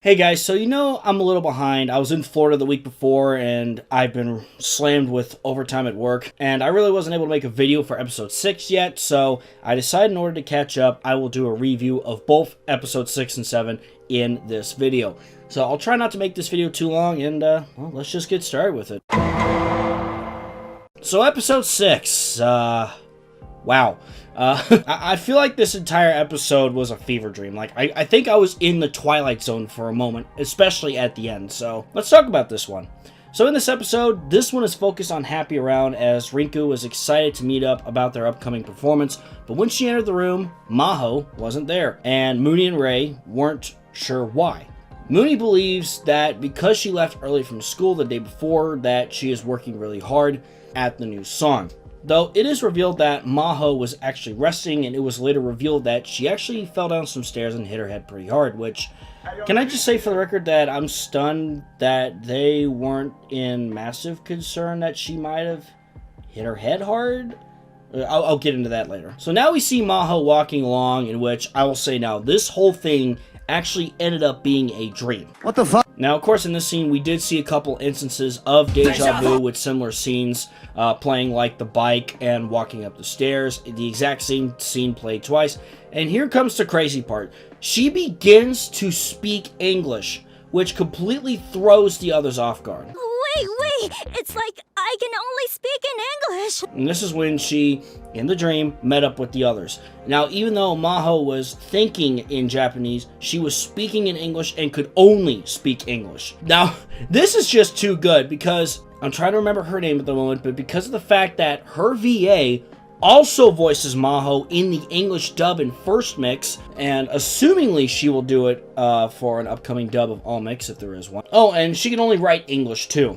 Hey guys, so I'm a little behind. I was in Florida the week before and I've been slammed with overtime at work and I really wasn't able to make a video for episode 6 yet, so I decided in order to catch up, I will do a review of both episode 6 and 7 in this video. So I'll try not to make this video too long and well, let's just get started with it. So episode 6, wow. I feel like this entire episode was a fever dream. Like, I think I was in the Twilight Zone for a moment, especially at the end. So, let's talk about this one. So, in this episode, this one is focused on Happy Around as Rinku was excited to meet up about their upcoming performance. But when she entered the room, Maho wasn't there. And Mooney and Ray weren't sure why. Mooney believes that because she left early from school the day before, that she is working really hard at the new song. Though it is revealed that Maho was actually resting, and it was later revealed that she actually fell down some stairs and hit her head pretty hard, which, can I just say for the record that I'm stunned that they weren't in massive concern that she might have hit her head hard? I'll get into that later. So now we see Maho walking along, in which I will say now, this whole thing actually ended up being a dream. What the fuck? Now, of course, in this scene, we did see a couple instances of deja vu with similar scenes playing, like the bike and walking up the stairs. The exact same scene played twice. And here comes the crazy part. She begins to speak English, which completely throws the others off guard. Wait, it's like I can only speak in English. And this is when she, in the dream, met up with the others. Now, even though Maho was thinking in Japanese, she was speaking in English and could only speak English. Now, this is just too good because, I'm trying to remember her name at the moment, but because of the fact that her VA also voices Maho in the English dub and first mix, and assumingly she will do it for an upcoming dub of All Mix if there is one. Oh, and she can only write English too.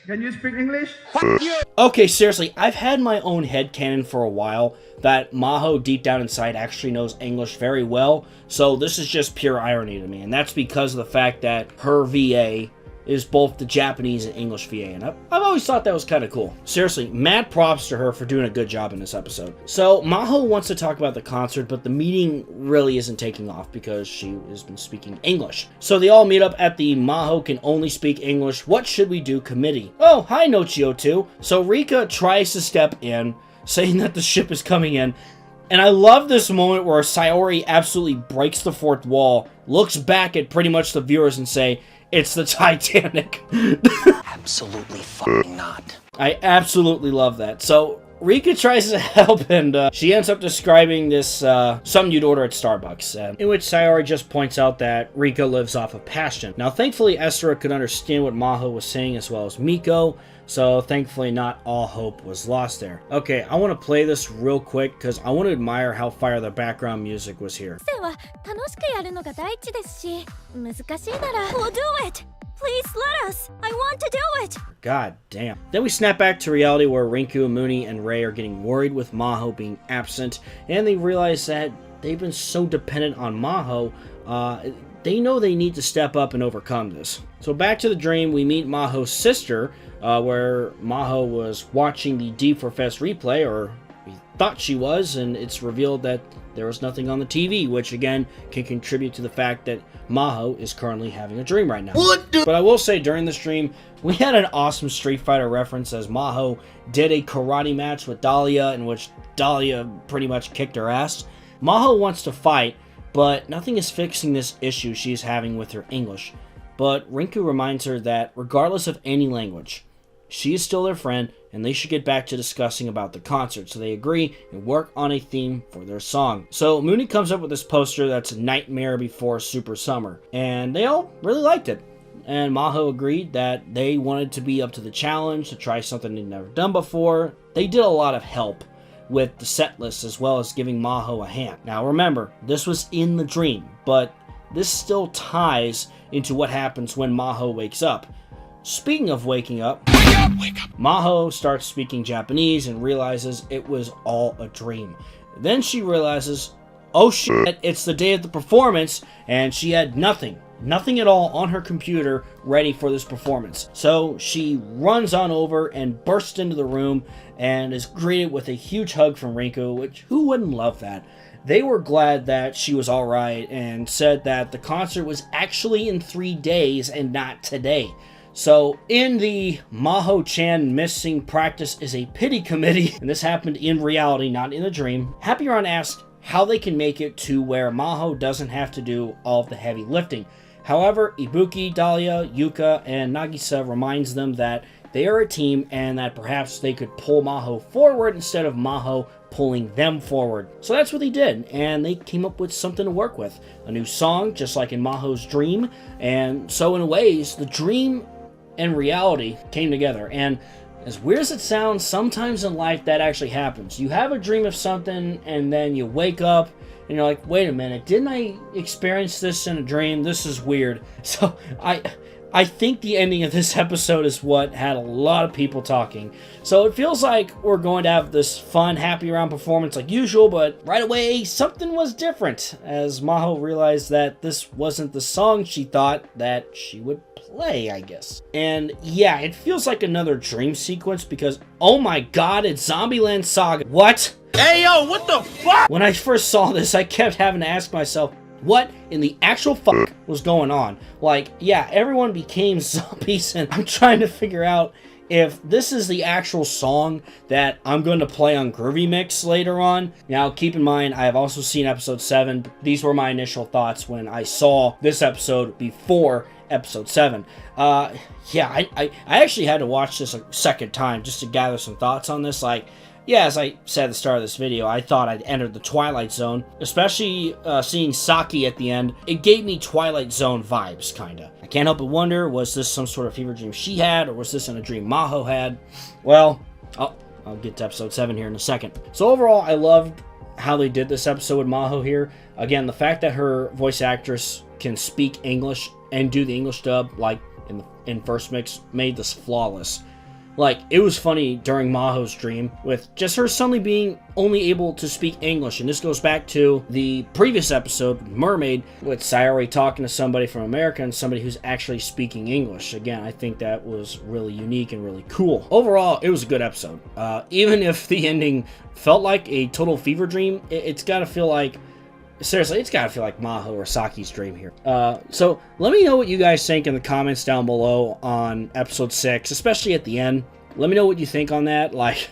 Can you speak English? Fuck you! Okay, seriously, I've had my own headcanon for a while that Maho deep down inside actually knows English very well, so this is just pure irony to me, and that's because of the fact that her VA is both the Japanese and English VA, and I've always thought that was kind of cool. Seriously, mad props to her for doing a good job in this episode. So, Maho wants to talk about the concert, but the meeting really isn't taking off because she has been speaking English. So they all meet up at the Maho Can Only Speak English What Should We Do committee. Oh, hi Nochio too. So Rika tries to step in, saying that the ship is coming in, and I love this moment where Sayori absolutely breaks the fourth wall, looks back at pretty much the viewers and say, "It's the Titanic." Absolutely fucking not. I absolutely love that. So, Rika tries to help, and she ends up describing this, something you'd order at Starbucks, in which Sayori just points out that Rika lives off of passion. Now, thankfully, Estera could understand what Maho was saying as well as Miko, so thankfully not all hope was lost there. Okay, I want to play this real quick, because I want to admire how fire the background music was here. We'll do it! Please let us! I want to do it! God damn. Then we snap back to reality where Rinku, Mooney, and Ray are getting worried with Maho being absent, and they realize that they've been so dependent on Maho, they know they need to step up and overcome this. So back to the dream, we meet Maho's sister, where Maho was watching the D4Fest replay, or we thought she was, and it's revealed that there was nothing on the TV, which again can contribute to the fact that Maho is currently having a dream right now. But I will say, during this dream, we had an awesome Street Fighter reference as Maho did a karate match with Dahlia, in which Dahlia pretty much kicked her ass. Maho wants to fight, but nothing is fixing this issue she's having with her English. But Rinku reminds her that regardless of any language, she is still their friend, and they should get back to discussing about the concert, so they agree and work on a theme for their song. So Mooney comes up with this poster that's Nightmare Before Super Summer, and they all really liked it. And Maho agreed that they wanted to be up to the challenge, to try something they'd never done before. They did a lot of help with the set list, as well as giving Maho a hand. Now remember, this was in the dream, but this still ties into what happens when Maho wakes up. Speaking of waking up, wake up! Maho starts speaking Japanese and realizes it was all a dream. Then she realizes, oh shit, it's the day of the performance, and she had nothing at all on her computer ready for this performance. So she runs on over and bursts into the room and is greeted with a huge hug from Rinku, which who wouldn't love that? they were glad that she was alright and said that the concert was actually in 3 days and not today. So, in the Maho-chan missing practice is a pity committee, and this happened in reality, not in a dream, Happy-ron asked how they can make it to where Maho doesn't have to do all of the heavy lifting. However, Ibuki, Dahlia, Yuka, and Nagisa reminds them that they are a team and that perhaps they could pull Maho forward instead of Maho pulling them forward. So that's what they did, and they came up with something to work with. A new song, just like in Maho's dream, and so in ways, the dream and reality came together. And as weird as it sounds, sometimes in life that actually happens. You have a dream of something, and then you wake up, and you're like, wait a minute, didn't I experience this in a dream? This is weird. So I think the ending of this episode is what had a lot of people talking. So it feels like we're going to have this fun, happy-round performance like usual, but right away, something was different, as Maho realized that this wasn't the song she thought that she would play, I guess. And yeah, it feels like another dream sequence because, oh my god, it's Zombieland Saga. What? Hey yo, what the fuck? When I first saw this, I kept having to ask myself, what in the actual fuck was going on? Like, yeah, everyone became zombies, and I'm trying to figure out if this is the actual song that I'm going to play on Groovy Mix later on. Now, keep in mind, I have also seen episode 7. These were my initial thoughts when I saw this episode before episode 7. Yeah, I actually had to watch this a second time just to gather some thoughts on this. Like, yeah, as I said at the start of this video, I thought I'd entered the Twilight Zone, especially seeing Saki at the end. It gave me Twilight Zone vibes, kinda. I can't help but wonder, was this some sort of fever dream she had, or was this in a dream Maho had? Well, I'll get to episode 7 here in a second. So overall, I loved how they did this episode with Maho here. Again, the fact that her voice actress can speak English and do the English dub, like in First Mix, made this flawless. Like, it was funny during Maho's dream with just her suddenly being only able to speak English. And this goes back to the previous episode, Mermaid, with Sayori talking to somebody from America and somebody who's actually speaking English. Again, I think that was really unique and really cool. Overall, it was a good episode. Even if the ending felt like a total fever dream, it's got to feel like, seriously, it's gotta feel like Maho or Saki's dream here. So let me know what you guys think in the comments down below on episode 6, especially at the end. Let me know what you think on that. Like,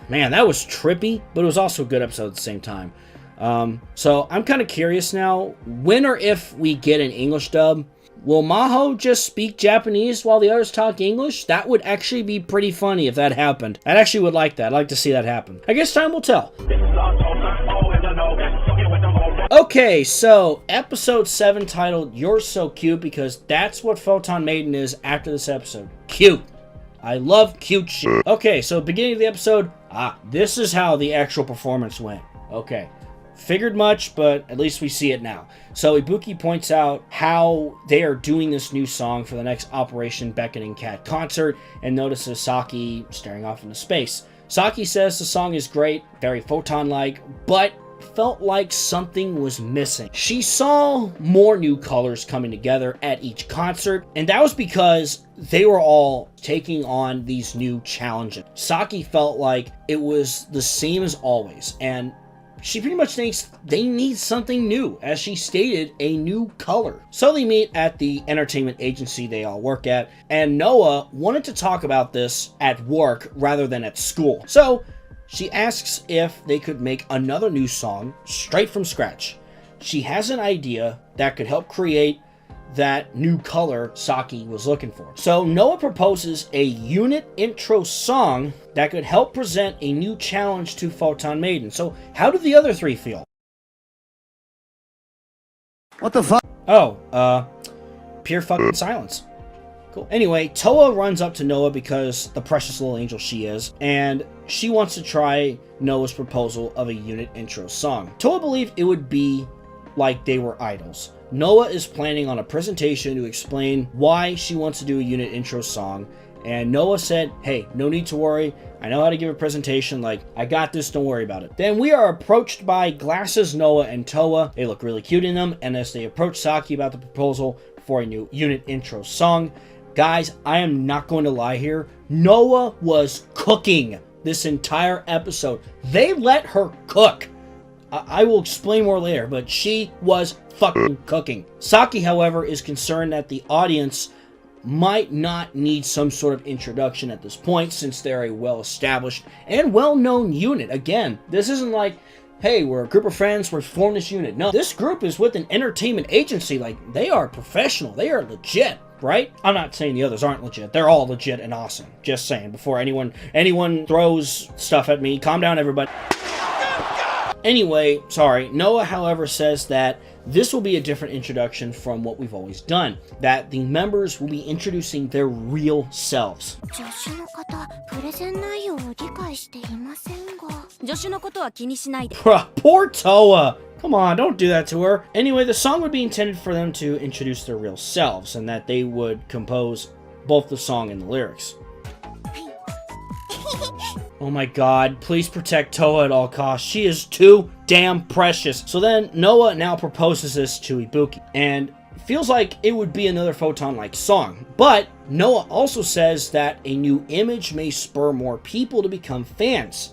man, that was trippy, but it was also a good episode at the same time. So I'm kind of curious now, when or if we get an English dub, will Maho just speak Japanese while the others talk English? That would actually be pretty funny if that happened. I actually would like that. I'd like to see that happen. I guess time will tell. Okay, so episode 7 titled You're So Cute, because that's what Photon Maiden is after this episode. Cute. I love cute shit. Okay, so beginning of the episode, this is how the actual performance went. Okay. Figured much, but at least we see it now. So Ibuki points out how they are doing this new song for the next Operation Beckoning Cat concert and notices Saki staring off into space. Saki says the song is great, very Photon-like, but felt like something was missing. She saw more new colors coming together at each concert, and that was because they were all taking on these new challenges. Saki felt like it was the same as always, and she pretty much thinks they need something new, as she stated, a new color. So they meet at the entertainment agency they all work at, and Noah wanted to talk about this at work rather than at school. So she asks if they could make another new song straight from scratch. She has an idea that could help create that new color Saki was looking for. So Noah proposes a unit intro song that could help present a new challenge to Photon Maiden. So how do the other 3 feel? What the fuck? Oh, pure fucking silence. Cool. Anyway, Toa runs up to Noah because the precious little angel she is, and she wants to try Noah's proposal of a unit intro song. Toa believed it would be like they were idols. Noah is planning on a presentation to explain why she wants to do a unit intro song, and Noah said, hey, no need to worry, I know how to give a presentation, like, I got this, don't worry about it. Then we are approached by Glasses, Noah, and Toa. They look really cute in them, and as they approach Saki about the proposal for a new unit intro song, guys, I am not going to lie here, Noah was cooking this entire episode. They let her cook. I will explain more later, but she was fucking cooking. Saki, however, is concerned that the audience might not need some sort of introduction at this point, since they're a well-established and well-known unit. Again, this isn't like, hey, we're a group of friends, we're forming this unit. No, this group is with an entertainment agency. Like, they are professional, they are legit, right? I'm not saying the others aren't legit. They're all legit and awesome. Just saying, before anyone throws stuff at me. Calm down, everybody. Anyway, sorry. Noah, however, says that this will be a different introduction from what we've always done. That the members will be introducing their real selves. Poor Toa! Come on, don't do that to her. Anyway, the song would be intended for them to introduce their real selves, and that they would compose both the song and the lyrics. Oh my god, please protect Toa at all costs. She is too damn precious. So then, Noah now proposes this to Ibuki, and feels like it would be another Photon-like song. But Noah also says that a new image may spur more people to become fans.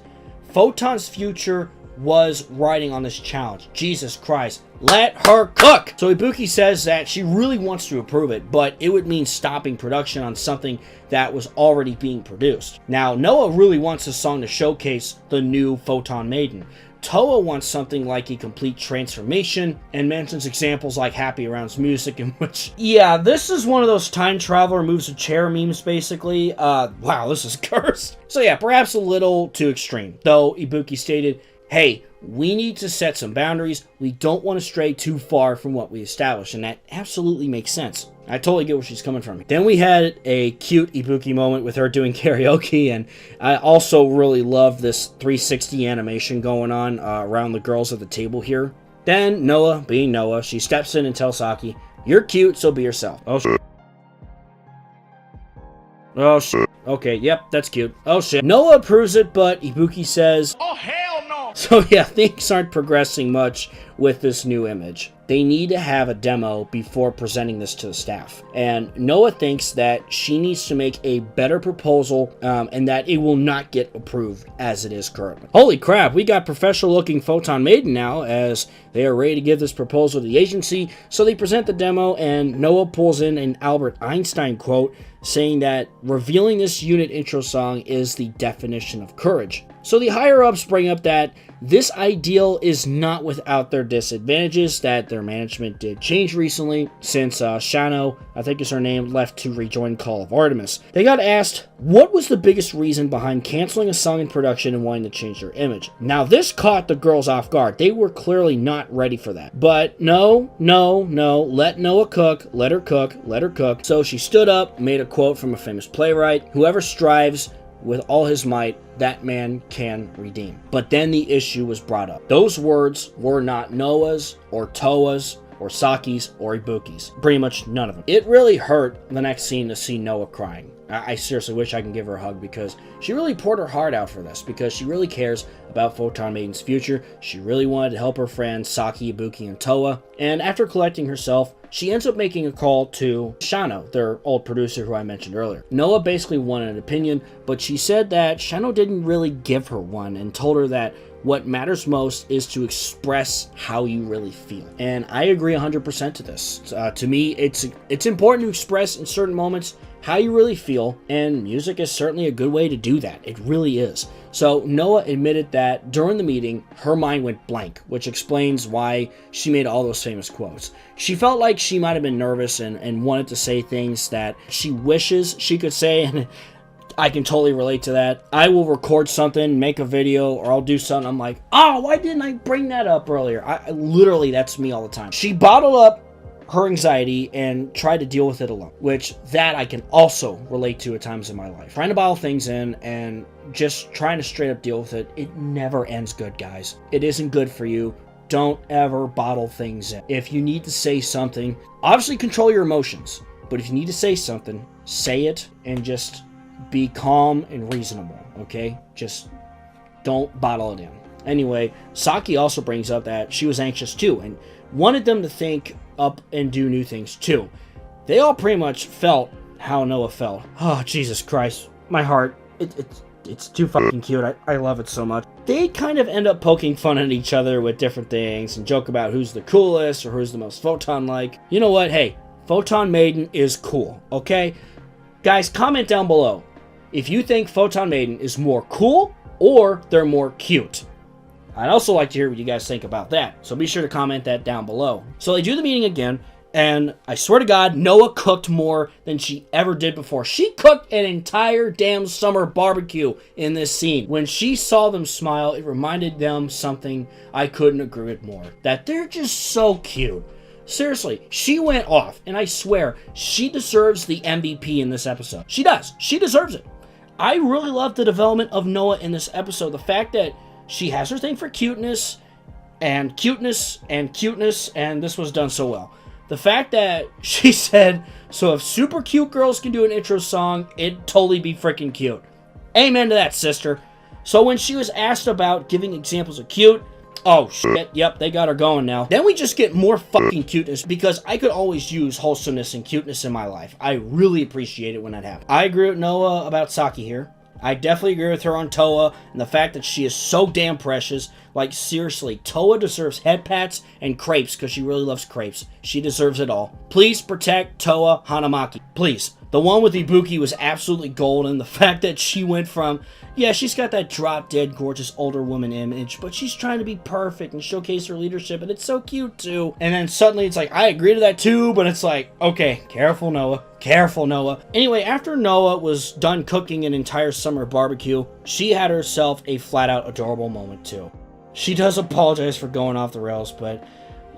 Photon's future was riding on this challenge. Jesus Christ, let her cook! So Ibuki says that she really wants to approve it, but it would mean stopping production on something that was already being produced. Now, Noah really wants this song to showcase the new Photon Maiden. Toa wants something like a complete transformation, and mentions examples like Happy Around's music, in which, yeah, this is one of those time traveler moves a chair memes, basically. Wow, this is cursed. So yeah, perhaps a little too extreme. Though Ibuki stated, hey, we need to set some boundaries. We don't want to stray too far from what we established, and that absolutely makes sense. I totally get where she's coming from. Then we had a cute Ibuki moment with her doing karaoke, and I also really love this 360 animation going on around the girls at the table here. Then Noah, being Noah, she steps in and tells Saki, you're cute, so be yourself. Oh shit. Oh shit. Okay, yep, that's cute. Oh shit. Noah approves it, but Ibuki says, oh hell no! So yeah, things aren't progressing much with this new image. They need to have a demo before presenting this to the staff. And Noah thinks that she needs to make a better proposal, and that it will not get approved as it is currently. Holy crap, we got professional looking Photon Maiden now, as they are ready to give this proposal to the agency. So they present the demo, and Noah pulls in an Albert Einstein quote saying that revealing this unit intro song is the definition of courage. So the higher-ups bring up that this ideal is not without their disadvantages, that their management did change recently since Shano, I think is her name, left to rejoin Call of Artemis. They got asked, what was the biggest reason behind canceling a song in production and wanting to change their image? Now this caught the girls off guard. They were clearly not ready for that. But no, let Noah cook, let her cook. So she stood up, made a quote from a famous playwright, whoever strives with all his might, that man can redeem. But then the issue was brought up. Those words were not Noah's or Toa's or Saki's or Ibuki's. Pretty much none of them. It really hurt the next scene to see Noah crying. I seriously wish I can give her a hug, because she really poured her heart out for this, because she really cares about Photon Maiden's future. She really wanted to help her friends Saki, Ibuki, and Toa. And after collecting herself, she ends up making a call to Shano, their old producer who I mentioned earlier. Noah basically wanted an opinion, but she said that Shano didn't really give her one, and told her that what matters most is to express how you really feel. And I agree 100% to this. To me, it's important to express in certain moments how you really feel, and music is certainly a good way to do that. It really is. So Noah admitted that during the meeting, her mind went blank, which explains why she made all those famous quotes. She felt like she might have been nervous and wanted to say things that she wishes she could say, and I can totally relate to that. I will record something, make a video, or I'll do something, I'm like, oh, why didn't I bring that up earlier? I literally, that's me all the time. She bottled up her anxiety and tried to deal with it alone, which that I can also relate to at times in my life. Trying to bottle things in and just trying to straight up deal with it, it never ends good, guys. It isn't good for you. Don't ever bottle things in. If you need to say something, obviously control your emotions, but if you need to say something, say it, and just be calm and reasonable, okay? Just don't bottle it in. Anyway, Saki also brings up that she was anxious too, and wanted them to think up and do new things too. They all pretty much felt how Noah felt. Oh, Jesus Christ. My heart. It's too fucking cute. I love it so much. they kind of end up poking fun at each other with different things and joke about who's the coolest or who's the most Photon-like. You know what? Hey, Photon Maiden is cool, okay? Guys, comment down below if you think Photon Maiden is more cool or they're more cute. I'd also like to hear what you guys think about that, so be sure to comment that down below. So they do the meeting again, and I swear to God, Noah cooked more than she ever did before. She cooked an entire damn summer barbecue in this scene. When she saw them smile, it reminded them something I couldn't agree with more. That they're just so cute. Seriously, she went off, and I swear, she deserves the MVP in this episode. She does. She deserves it. I really love the development of Noah in this episode. The fact that she has her thing for cuteness, and cuteness, and cuteness, and this was done so well. The fact that she said, so if super cute girls can do an intro song, it'd totally be freaking cute. Amen to that, sister. So when she was asked about giving examples of cute, oh shit, yep, they got her going now. Then we just get more fucking cuteness, because I could always use wholesomeness and cuteness in my life. I really appreciate it when that happens. I agree with Noah about Saki here. I definitely agree with her on Toa, and the fact that she is so damn precious. Like, seriously, Toa deserves head pats and crepes, because she really loves crepes. She deserves it all. Please protect Toa Hanamaki. Please. The one with Ibuki was absolutely golden. The fact that she went from, yeah, she's got that drop-dead gorgeous older woman image, but she's trying to be perfect and showcase her leadership, and it's so cute too. And then suddenly it's like, I agree to that too, but it's like, okay, careful Noah. Careful, Noah. Anyway, after Noah was done cooking an entire summer barbecue, she had herself a flat-out adorable moment too. She does apologize for going off the rails, but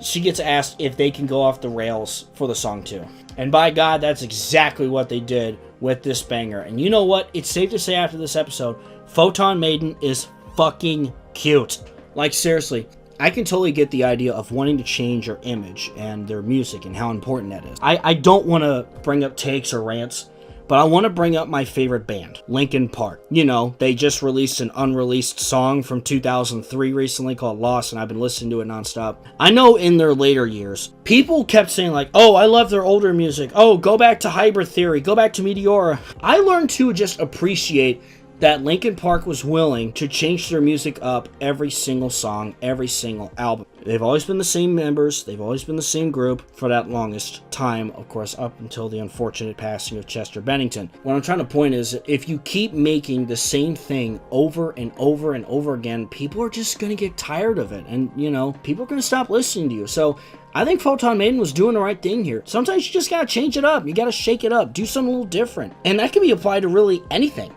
she gets asked if they can go off the rails for the song too. And by God, that's exactly what they did with this banger. And you know what? It's safe to say after this episode, Photon Maiden is fucking cute. Like, seriously, I can totally get the idea of wanting to change their image and their music and how important that is. I don't want to bring up takes or rants, but I want to bring up my favorite band, Linkin Park. You know, they just released an unreleased song from 2003 recently called Lost, and I've been listening to it nonstop. I know in their later years, people kept saying like, oh, I love their older music. Oh, go back to Hybrid Theory. Go back to Meteora. I learned to just appreciate that Linkin Park was willing to change their music up every single song, every single album. They've always been the same members, they've always been the same group for that longest time, of course, up until the unfortunate passing of Chester Bennington. What I'm trying to point is, if you keep making the same thing over and over and over again, people are just going to get tired of it, and, you know, people are going to stop listening to you. So I think Photon Maiden was doing the right thing here. Sometimes you just got to change it up, you got to shake it up, do something a little different, and that can be applied to really anything.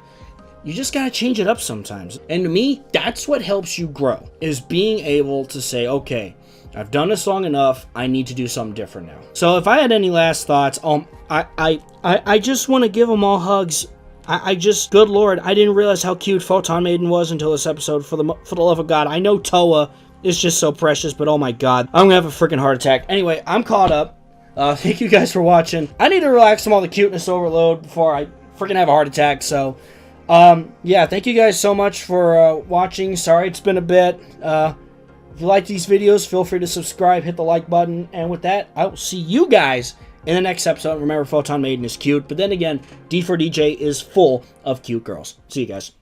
You just gotta change it up sometimes. And to me, that's what helps you grow, is being able to say, okay, I've done this long enough, I need to do something different now. So if I had any last thoughts, I just want to give them all hugs. I just, good Lord, I didn't realize how cute Photon Maiden was until this episode, for the love of God. I know Toa is just so precious, but oh my God, I'm gonna have a freaking heart attack. Anyway, I'm caught up. Thank you guys for watching. I need to relax from all the cuteness overload before I freaking have a heart attack, so yeah, thank you guys so much for watching. Sorry it's been a bit. If you like these videos, feel free to subscribe, hit the like button, and with that, I will see you guys in the next episode. Remember, Photon Maiden is cute, but then again, D4DJ is full of cute girls. See you guys.